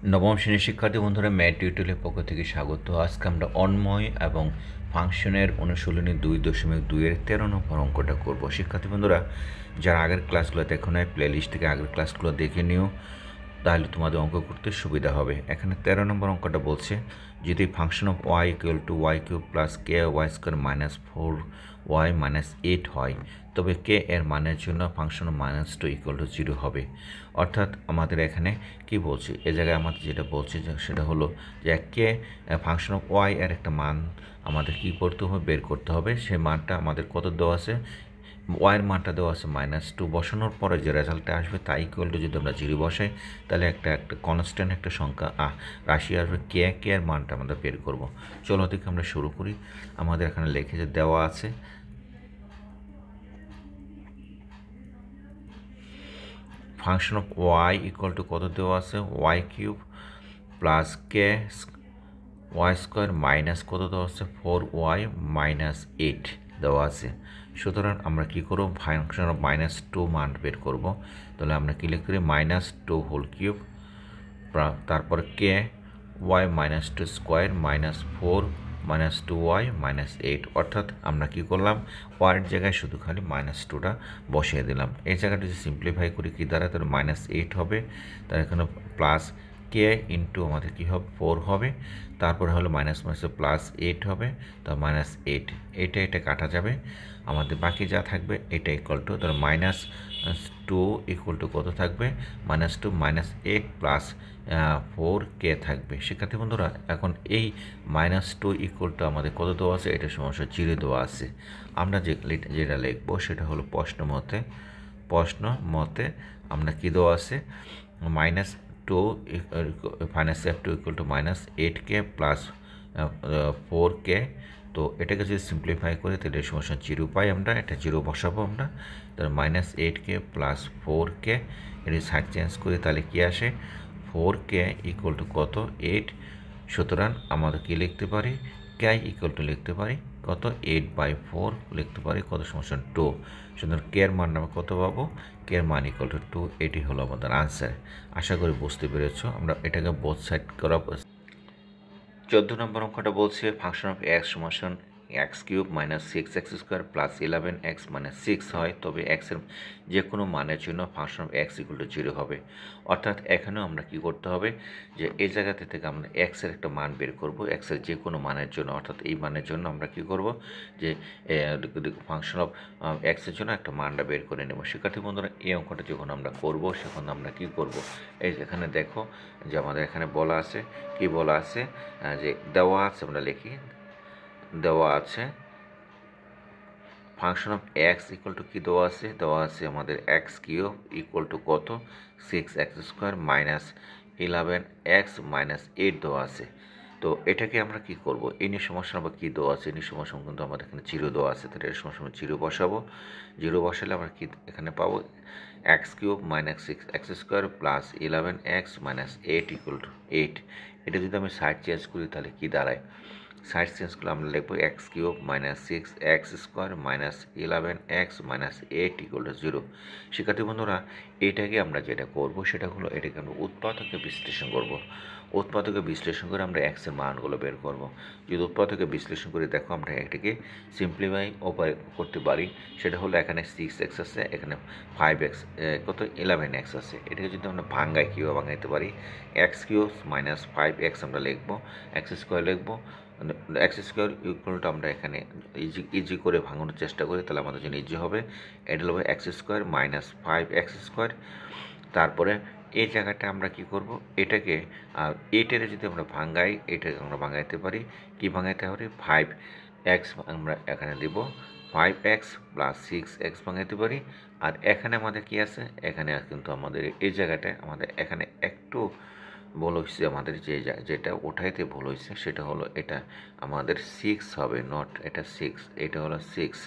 নবম শ্রেণীর শিক্ষার্থী বন্ধুরা ম্যাথ টিউটোরিয়ালের পক্ষ থেকে স্বাগত। আজকে আমরা অন্বয় এবং ফাংশনের অনুশীলনী 2.2-এর 13 নম্বর অঙ্কটা করব। শিক্ষার্থী বন্ধুরা যারা আগের ক্লাসগুলো দেখো নাই প্লেলিস্ট থেকে আগের ক্লাসগুলো দেখে নিও, তাহলে তোমাদের অঙ্ক করতে সুবিধা হবে। এখানে 13 নম্বর অঙ্কটা বলছে যদি function of y equal to y cube plus k y square minus 4y minus 8 হয়, তবে কে এর মানের জন্য ফাংশন অফ -2 ইকুয়াল টু 0 হবে। অর্থাৎ আমাদের এখানে কি বলছি, এ জায়গায় আমাদের যেটা বলছে সেটা হলো যে কে ফাংশন অফ ওয়াই এর একটা মান আমাদের কি করতে হবে, বের করতে হবে। সেই মানটা আমাদের কত দেওয়া আছে, ওয়াইয়ের মানটা দেওয়া আছে -2, বসানোর পরে যে রেজাল্টটা আসবে তাই ইকুয়াল টু যদি আমরা 0 বসাই তাহলে একটা কনস্ট্যান্ট একটা সংখ্যা রাশি আসবে, কে এর মানটা আমরা বের করব। চলো থেকে আমরা শুরু করি। আমাদের এখানে লেখে যে দেওয়া আছে function of y equal to কত দেওয়া আছে, y cube plus k y square minus কত দেওয়া আছে, 4y মাইনাস 8 দেওয়া আছে। সুতরাং আমরা কী করব, ফাংশন অফ -2 মান বের করব। তাহলে আমরা কী লিখতে পারি, -2 হোল কিউব তারপর কে ওয়াই -2 স্কোয়ার মাইনাস 4 -2y -8। অর্থাৎ আমরা কি করলাম, ওয়ার জায়গায় শুধু খালি -2টা বসিয়ে দিলাম। এই জায়গাটা যদি সিম্পলিফাই করি কি দ্বারা, তাহলে -8 হবে। তার এখানে প্লাস কে ইন্টু আমাদের কী হবে, 4 হবে। তারপরে হলো মাইনাস মাইনাসে +8 হবে, তো -8 এটা কাটা যাবে। আমাদের বাকি যা থাকবে এটা ইকুয়াল টু, তাহলে -2 ইকুয়াল টু কত থাকবে, -2 -8 প্লাস 4k থাকবে। শিক্ষার্থী বন্ধুরা এখন এই -2 ইকুয়াল টু আমাদের কত দেওয়া আছে, এটা সমস্যা 0 দেওয়া আছে। আমরা যেটা লিখবো সেটা হলো প্রশ্ন মতে আমরা কী দেওয়া আছে, -2 -f2 equal to -8k plus 4k। তো এটাকে যদি সিম্পলিফাই করে তাহলে সমস্যা 0 পাই আমরা, এটা 0 বসাবো আমরা। তাহলে -8k প্লাস 4k এটি সাইড চেঞ্জ করে তাহলে কী আসে, 4k ইকুয়াল টু কত, 8। সুতরাং আমরা কী লিখতে পারি, কে ইকুয়াল টু লিখতে পারি কত, 8/4 লিখতে পারি, কত সমস্যা 2। সুতরাং কে এর মান আমরা কত পাবো, কে এর মান ইকুয়াল টু 2। এটি হলো আমাদের আনসার। আশা করি বুঝতে পেরেছো। আমরা এটাকে বোথ সাইড করা। 14 নম্বর অঙ্কটা বলছে ফাংশন অফ এক্স সমান x cube minus 6x square plus 11x minus 6 হয়, তবে এক্সের যে কোনো মানের জন্য function of x equal to 0 হবে। অর্থাৎ এখানেও আমরা কি করতে হবে, যে এই জায়গাতে থেকে আমরা এক্সের একটা মান বের করব, এক্সের যে কোনো মানের জন্য। অর্থাৎ এই মানের জন্য আমরা কি করব, যে ফাংশন অফ এক্সের জন্য একটা মানটা বের করে নেব। শিক্ষার্থী বন্ধুরা এই অঙ্কটা যখন আমরা করব সেখন আমরা কি করব, এই এখানে দেখো যে আমাদের এখানে বলা আছে, কি বলা আছে, যে দেওয়া আছে, আমরা লিখি দেওয়া আছে function of x equal to কি দেওয়া আছে আমাদের এক্স কিউব ইকুয়াল টু কত, 6x square minus 11x minus 8 দেওয়া আছে। তো এটাকে আমরা কি করব, এই নিয়ে সমস্যা আবার কী দেওয়া আছে, এই নিয়ে সমস্যা কিন্তু আমাদের এখানে 0 দেওয়া আছে। তাহলে এর সমস্যা 0 বসাবো। 0 বসালে আমরা কি এখানে পাবো, x cube minus 6x square plus 11x minus 8 equal to 8। এটা যদি আমি সাইড চেঞ্জ করি তাহলে কি দাঁড়ায়, সাইড চেঞ্জ করলে আমরা লিখবো x cube minus 6x square minus 11x minus 8 equal to 0। শিক্ষার্থী বন্ধুরা এটাকে আমরা যেটা করব সেটা হলো, এটাকে আমরা উৎপাদকে বিশ্লেষণ করব। উৎপাদকে বিশ্লেষণ করে আমরা এক্সের মানগুলো বের করব। যদি উৎপাদকে বিশ্লেষণ করে দেখো আমরা এটাকে সিম্পলিফাই করতে পারি। সেটা হলো এখানে 6x আছে, এখানে 5x কত 11x আছে। এটাকে যদি আমরা ভাঙ্গাই, কীভাবে ভাঙাইতে পারি, এক্স কিউব মাইনাস 5x আমরা লিখবো, এক্স স্কোয়ার লিখবো, এক্স স্কোয়ার ইকুয়াল টু আমরা এখানে ইজি করে ভাঙানোর চেষ্টা করি, তাহলে আমাদের জন্য ইজি হবে। এটা হলো x square minus 5x square. তারপরে এই জায়গাটা আমরা কি করব, এটাকে এইটারে যদি আমরা ভাঙাই, এটাকে আমরা ভাঙাইতে পারি, কি ভাঙাইতে পারি, 5x আমরা এখানে দেব, 5x প্লাস 6x ভাঙাইতে পারি। আর এখানে আমাদের কি আছে, এখানে কিন্তু আমাদের এই জায়গাটায় আমাদের এখানে একটু ভুল হয়েছে, আমাদের যেটা ওঠাইতে ভুল হয়েছে সেটা হলো এটা আমাদের 6 হবে, নট এটা 6, এটা হলো 6,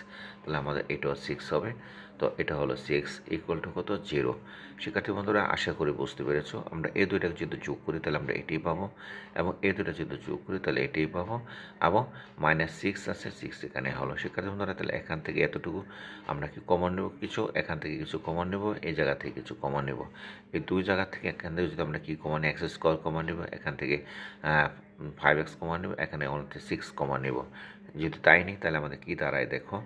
তাহলে আমাদের এটাও 6 হবে। তো এটা হলো 6 ইকুয়াল টু কত 0। শিক্ষার্থী বন্ধুরা আশা করি বুঝতে পেরেছো। আমরা এই দুইটাকে যদি যোগ করি তাহলে আমরা এটাই পাবো, এবং এই দুইটা যদি যোগ করি তাহলে এটাই পাবো, এবং -6 আছে, 6 এখানে হলো। শিক্ষার্থী বন্ধুরা তাহলে এখান থেকে এতটুকু আমরা কি কমন নেব, কিছু এখান থেকে কিছু কমন নেব, এই জায়গা থেকে কিছু কমন নেব। এই দুই জায়গা থেকে এখান থেকে যদি আমরা কি কমন এক্স স্কোয়ার কমন নেব, এখান থেকে 5x কমন নেব, এখানে অনলি 6 কমন নেব। যদি তাই নেই তাহলে আমাদের কি দাঁড়ায় দেখো,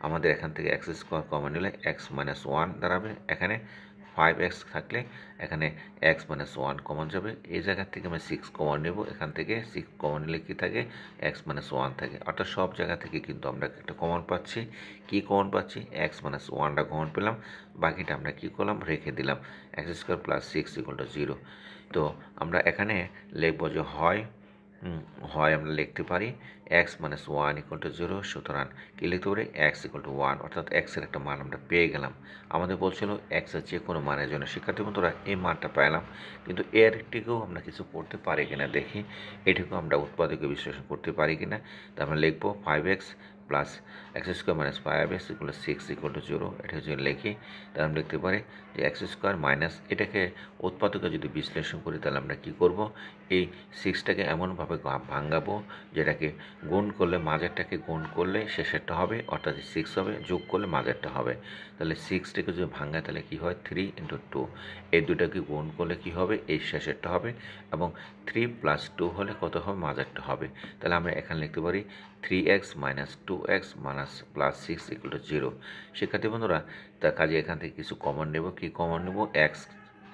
আমাদের এখান থেকে এক্স স্কোয়ার কমন নিলে x-1 দাঁড়াবে, এখানে 5x থাকলে এখানে x-1 কমন যাবে, এই জায়গা থেকে আমি 6 কমন নেব, এখান থেকে 6 কমন নিলে কি থাকে x-1 থাকে। অর্থাৎ সব জায়গা থেকে কিন্তু আমরা একটা কমন পাচ্ছি। কি কমন পাচ্ছি, x-1টা কমন পেলাম, বাকিটা আমরা কি করলাম রেখে দিলাম, x² + 6 = 0। তো আমরা এখানে লিখবো যে হয় আমরা লিখতে পারি x-1 = 0। সুতরাং কি লিখতে পারি x = 1, অর্থাৎ x এর একটা মান আমরা পেয়ে গেলাম। আমাদের বলছিল x এর যে কোনো মানের জন্য। শিক্ষার্থী বন্ধুরা এই মানটা পেলাম, কিন্তু এর থেকেও আমরা কিছু করতে পারি কিনা দেখি, এটুকু আমরা উৎপাদকে বিশ্লেষণ করতে পারি কিনা। তা আমরা লিখবো 5x + x² - 5x = 6 = 0। এটা যদি লিখি তাহলে আমরা লিখতে পারি যে x² মাইনাস এটাকে উৎপাদকে যদি বিশ্লেষণ করি তাহলে আমরা কি করব, এই 6টাকে এমনভাবে ভাঙাবো যেটাকে গুণ করলে মাঝেরটাকে গুণ করলে শেষেরটা হবে, অর্থাৎ 6 হবে, যোগ করলে মাঝেরটা হবে। তাহলে 6টাকে যদি ভাঙায় তাহলে কি হয় 3 × 2, এই দুটাকে গুণ করলে কি হবে এই শেষেরটা হবে, এবং 3 + 2 হলে কত হবে মাঝেরটা হবে। তাহলে আমরা এখানে লিখতে পারি 3x - 2x + 6 = 0। শিক্ষার্থী বন্ধুরা তার কাজে এখান থেকে কিছু কমন নেব, কি কমন নেব, x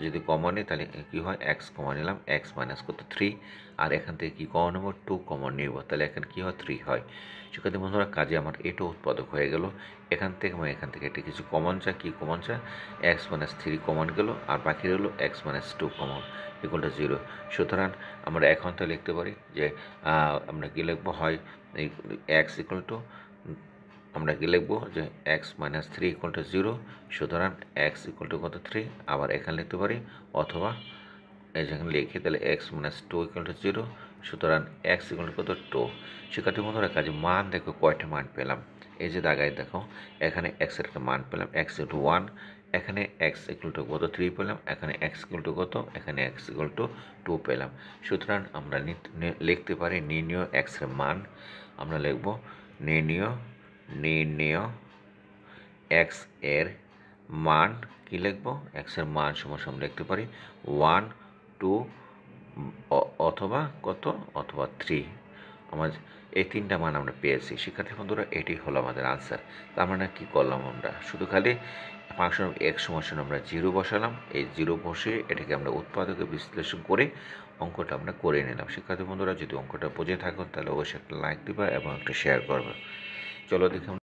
যদি কমন নিই তাহলে কি হয় x কমন নিলাম, x - কত 3, আর এখান থেকে কি কমন নেব 2 কমন নেব, তাহলে এখানে কি হয় 3 হয়। শিক্ষার্থী বন্ধুরা কাজে আমার এটা উৎপাদক হয়ে গেল। এখান থেকে এটা কিছু কমন চাই, কি কমন চাই, x-3 কমন গেল, আর বাকি রইল x-2 কমন = 0। সুতরাং আমরা এখন তো লিখতে পারি যে আমরা কি লিখবো, হয় এই x = আমরা কি লিখবো যে x-3 = 0। সুতরাং x = কত 3, আবার এখানে লিখতে পারি, অথবা এই যেখানে লিখি তাহলে x-2 = 0। সুতরাং x = কত 2। শিক্ষার্থী বন্ধুরা কাজে মান দেখো কয়টা মান পেলাম, এই যে দাগায় দেখো এখানে x এর একটা মান পেলাম x = 1, এখানে x = কত 3 পেলাম, এখানে x = কত, এখানে x = 2 পেলাম। সুতরাং আমরা লিখতে পারি নির্ণেয় x এর মান, আমরা লিখব নির্ণেয় x এর মান, কি লিখব, x এর মান সমান লিখতে পারি 1, 2 অথবা কত, অথবা 3। আমার এই তিনটা মান আমরা পেয়েছি। শিক্ষার্থী বন্ধুরা এটি হলো আমাদের আনসার। তার মানে কী করলাম, আমরা শুধু খালি ফাংশন অফ x সমান আমরা 0 বসালাম, এই 0 বসিয়ে এটাকে আমরা উৎপাদকে বিশ্লেষণ করে অঙ্কটা আমরা করে নিলাম। শিক্ষার্থী বন্ধুরা যদি অঙ্কটা বুঝে থাকো তাহলে অবশ্যই একটা লাইক দিবা এবং একটা শেয়ার করবে। চলো দেখি